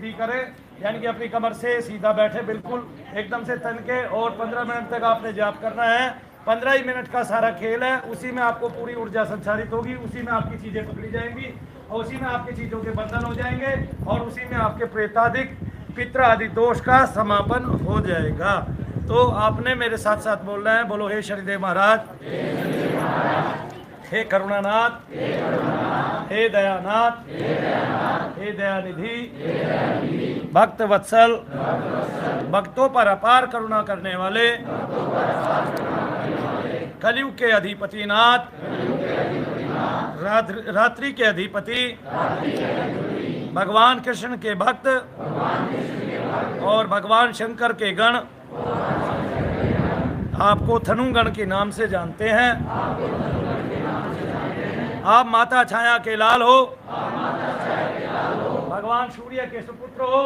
भी करें, यानी कि अपनी कमर से सीधा बैठे, बिल्कुल एकदम से तन के, और 15 मिनट तक आपने जाप करना है। 15 ही मिनट का सारा खेल है, उसी में आपको पूरी ऊर्जा संचारित होगी, उसी में आपकी चीज़ें पकड़ी जाएंगी और उसी में आपकी चीज़ों के बंधन हो जाएंगे और उसी में आपके प्रेतादिक पितृ आदि दोष का समापन हो जाएगा। तो आपने मेरे साथ साथ बोलना है, बोलो हे शनिदेव महाराज, हे करुणानाथ, हे दयानाथ, हे दयानिधि, भक्त वत्सल, भक्तों पर अपार करुणा करने वाले, कलयुग के अधिपति नाथ, रात्रि के अधिपति, भगवान कृष्ण के भक्त और भगवान शंकर के गण आपको धनुगण के नाम से जानते हैं। आप माता छाया के लाल हो, भगवान सूर्य के सुपुत्र हो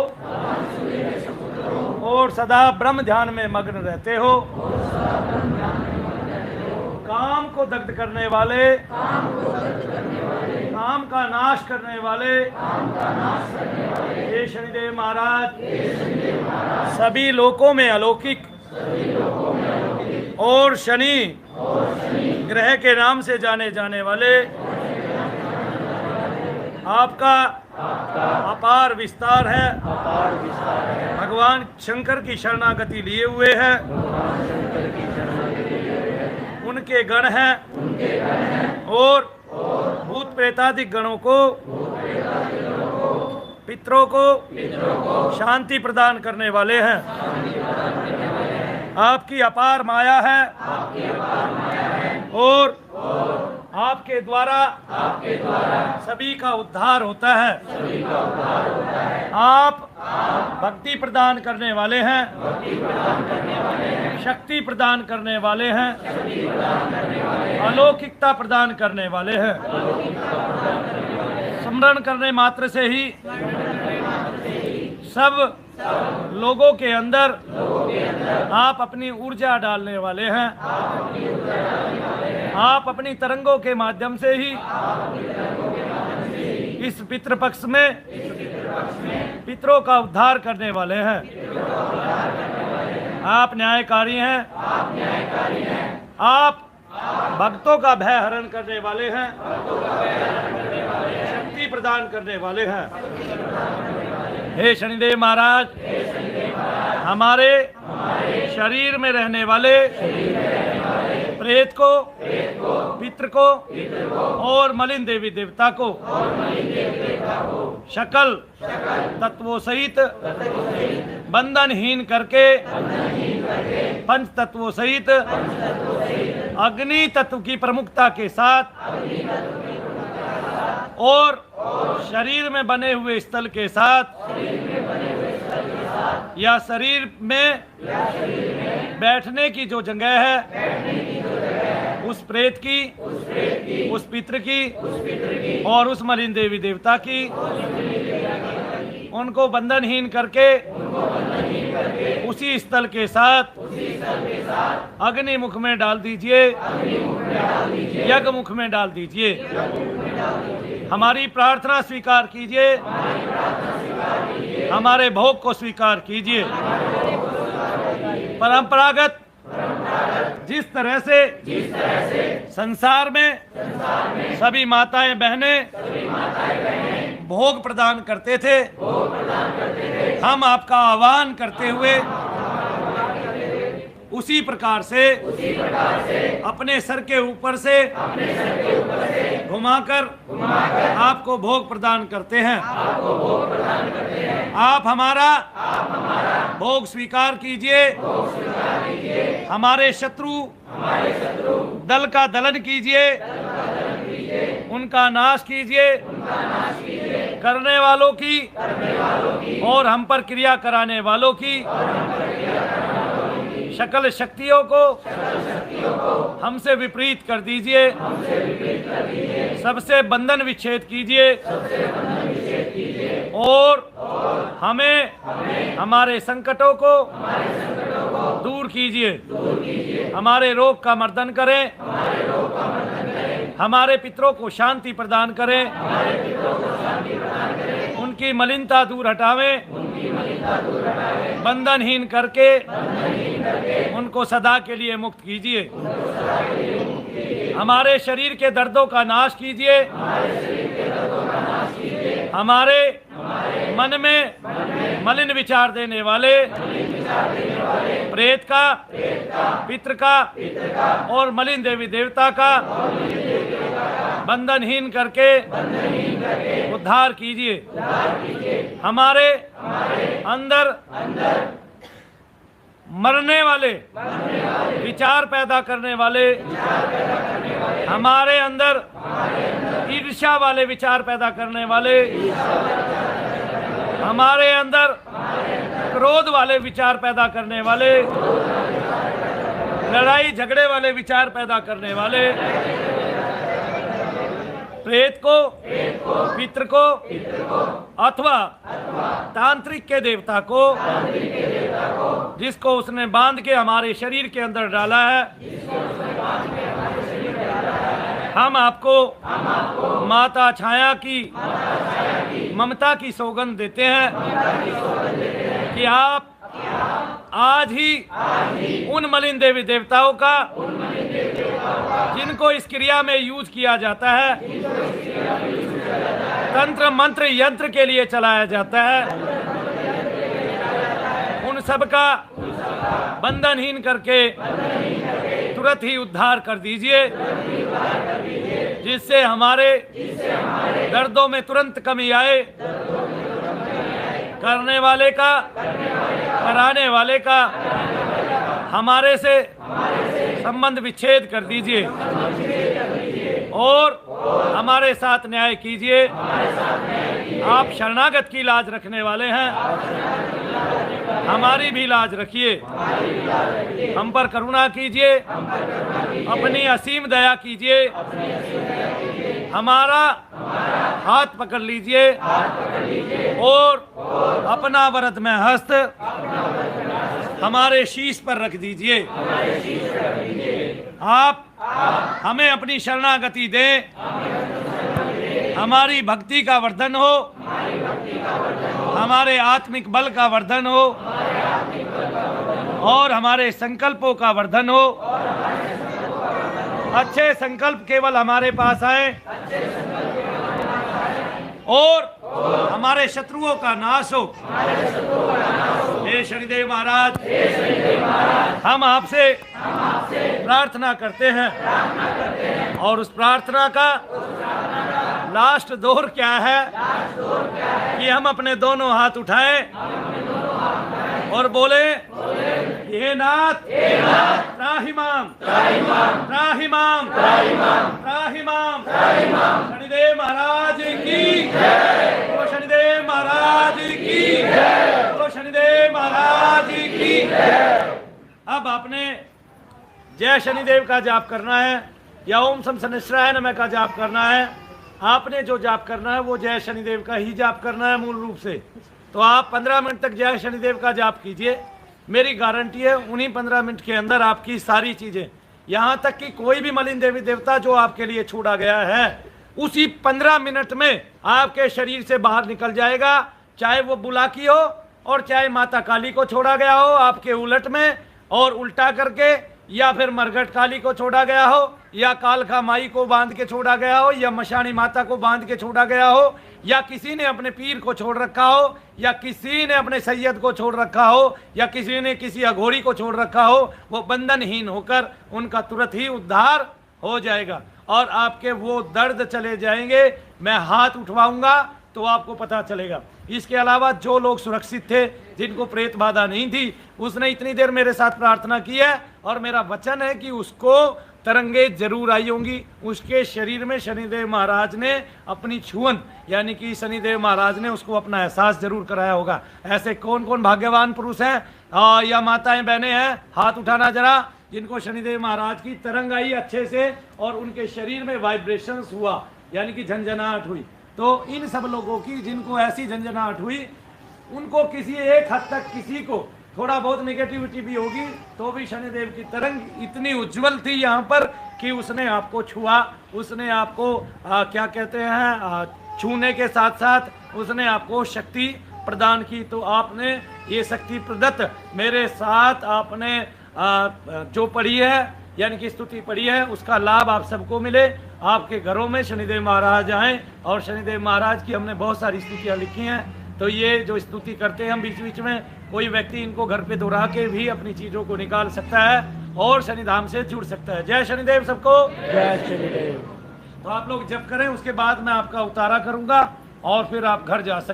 और सदा ब्रह्म ध्यान में मग्न रहते हो। काम को दग्ध करने वाले, काम का नाश करने वाले हे शनिदेव महाराज, सभी लोकों में अलौकिक और शनि ग्रह के नाम से जाने जाने वाले आपका अपार विस्तार है। भगवान शंकर की शरणागति लिए हुए हैं, उनके गण हैं और भूत प्रेतादिक गणों को, पितरों को शांति प्रदान करने वाले हैं। आपकी अपार माया है और आपके द्वारा सभी का उद्धार होता है। आप भक्ति प्रदान करने वाले हैं, शक्ति प्रदान करने वाले हैं, अलौकिकता प्रदान करने वाले हैं। स्मरण करने मात्र से ही सब लोगों के अंदर आप अपनी ऊर्जा डालने वाले हैं। आप अपनी तरंगों के माध्यम से ही इस पितृपक्ष में पितरों का उद्धार करने वाले हैं। आप न्यायकारी हैं, आप भक्तों का भय हरण करने वाले हैं, शक्ति प्रदान करने वाले हैं। हे शनिदेव महाराज, हमारे शरीर में रहने वाले प्रेत को, पितृ को और मलिन देवी देवता को शकल तत्वों सहित बंधनहीन करके, पंच तत्वों सहित अग्नि तत्व की प्रमुखता के साथ और शरीर में बने हुए स्थल के साथ या शरीर में बैठने की जो जगह है उस प्रेत की, उस पितृ की और उस मलिन देवी देवता की, उनको बंधनहीन करके उसी स्थल के साथ अग्नि मुख में डाल दीजिए, यज्ञ मुख में डाल दीजिए। हमारी प्रार्थना स्वीकार कीजिए, हमारे भोग को स्वीकार कीजिए। परंपरागत जिस तरह से संसार में सभी माताएं बहनें भोग प्रदान करते थे, हम आपका आह्वान करते हुए उसी प्रकार से अपने सर के ऊपर से घुमाकर आपको भोग प्रदान करते हैं। आप हमारा भोग स्वीकार कीजिए, हमारे शत्रु दल का दलन कीजिए, उनका नाश कीजिए, करने वालों की और हम पर क्रिया कराने वालों की सकल शक्तियों को हमसे विपरीत कर दीजिए, सबसे बंधन विच्छेद कीजिए और हमें हमारे संकटों को दूर कीजिए। हमारे रोग का मर्दन करें, हमारे पितरों को शांति प्रदान करें, उनकी मलिनता दूर हटावें, बंधनहीन करके उनको सदा के लिए मुक्त कीजिए। हमारे शरीर के दर्दों का नाश कीजिए। हमारे मन में मलिन विचार देने वाले प्रेत का, पितृ का और मलिन देवी देवता का बंधनहीन करके उद्धार कीजिए। हमारे अंदर मरने वाले विचार पैदा करने वाले, हमारे अंदर ईर्ष्या वाले विचार पैदा करने वाले, हमारे अंदर क्रोध वाले विचार पैदा करने वाले, लड़ाई झगड़े वाले विचार पैदा करने वाले, प्रेत को, पितृ को अथवा तांत्रिक के देवता को जिसको उसने बांध के हमारे शरीर के अंदर डाला है, हम आपको माता छाया की ममता की सौगंध देते हैं कि आप आज ही उन मलिन देवी देवताओं का जिनको इस क्रिया में यूज किया जाता है, तंत्र मंत्र यंत्र के लिए चलाया जाता है, उन सब का बंधनहीन करके तुरंत ही उद्धार कर दीजिए, जिससे हमारे दर्दों में तुरंत कमी आए। करने वाले का, कराने वाले का हमारे से संबंध विच्छेद कर दीजिए और हमारे साथ न्याय कीजिए। आप शरणागत की लाज रखने वाले हैं, हमारी भी लाज रखिए। हम पर करुणा कीजिए, अपनी असीम दया कीजिए। हमारा हाथ पकड़ लीजिए और अपना वरद में हस्त हमारे शीश पर रख दीजिए। आप हमें अपनी शरणागति दें, हमारी भक्ति का वर्धन हो, हमारे आत्मिक बल का वर्धन हो और हमारे संकल्पों का वर्धन हो। अच्छे संकल्प केवल हमारे पास आए और हमारे शत्रुओं का नाश हो। हे शनिदेव महाराज, हम आपसे प्रार्थना करते हैं और उस प्रार्थना का लास्ट दौर क्या है कि हम अपने दोनों हाथ उठाएं और बोले, हे नाथ त्राहिमाम त्राहिमाम त्राहिमाम। शनिदेव महाराज की जय, बोलो शनिदेव महाराज की जय, बोलो शनिदेव महाराज की जय। अब आपने जय शनिदेव का जाप करना है या ओम सम शनिश्चराय नमः का जाप करना है। आपने जो जाप करना है वो जय शनिदेव का ही जाप करना है मूल रूप से। तो आप 15 मिनट तक जय शनिदेव का जाप कीजिए। मेरी गारंटी है उन्हीं 15 मिनट के अंदर आपकी सारी चीज़ें, यहाँ तक कि कोई भी मलिन देवी देवता जो आपके लिए छोड़ा गया है उसी 15 मिनट में आपके शरीर से बाहर निकल जाएगा। चाहे वो बुलाकी हो और चाहे माता काली को छोड़ा गया हो आपके उलट में और उल्टा करके, या फिर मरघट काली को छोड़ा गया हो, या कालका माई को बांध के छोड़ा गया हो, या मशानी माता को बांध के छोड़ा गया हो, या किसी ने अपने पीर को छोड़ रखा हो, या किसी ने अपने सैयद को छोड़ रखा हो, या किसी ने किसी अघोरी को छोड़ रखा हो, वो बंधनहीन होकर उनका तुरंत ही उद्धार हो जाएगा और आपके वो दर्द चले जाएंगे। मैं हाथ उठवाऊंगा तो आपको पता चलेगा। इसके अलावा जो लोग सुरक्षित थे, जिनको प्रेत बाधा नहीं थी, उसने इतनी देर मेरे साथ प्रार्थना की है और मेरा वचन है कि उसको तरंगे जरूर आई होंगी। उसके शरीर में शनिदेव महाराज ने अपनी छुअन, यानी कि शनिदेव महाराज ने उसको अपना एहसास जरूर कराया होगा। ऐसे कौन कौन भाग्यवान पुरुष हैं या माताएं बहनें हैं, हाथ उठाना जरा, जिनको शनिदेव महाराज की तरंग आई अच्छे से और उनके शरीर में वाइब्रेशंस हुआ, यानी कि झंझनाहट हुई। तो इन सब लोगों की जिनको ऐसी झंझनाहट हुई, उनको किसी एक हद तक किसी को थोड़ा बहुत नेगेटिविटी भी होगी, तो भी शनिदेव की तरंग इतनी उज्जवल थी यहाँ पर कि उसने आपको छुआ, उसने आपको क्या कहते हैं छूने के साथ साथ उसने आपको शक्ति प्रदान की। तो आपने ये शक्ति प्रदत्त मेरे साथ आपने जो पढ़ी है, यानी कि स्तुति पढ़ी है, उसका लाभ आप सबको मिले। आपके घरों में शनिदेव महाराज आए, और शनिदेव महाराज की हमने बहुत सारी स्तुतियाँ लिखी हैं। तो ये जो स्तुति करते हैं हम बीच बीच में, कोई व्यक्ति इनको घर पे दोहरा के भी अपनी चीज़ों को निकाल सकता है और शनिधाम से जुड़ सकता है। जय शनिदेव सबको, जय शनिदेव। तो आप लोग जब करें उसके बाद मैं आपका उतारा करूंगा और फिर आप घर जा सकते हैं।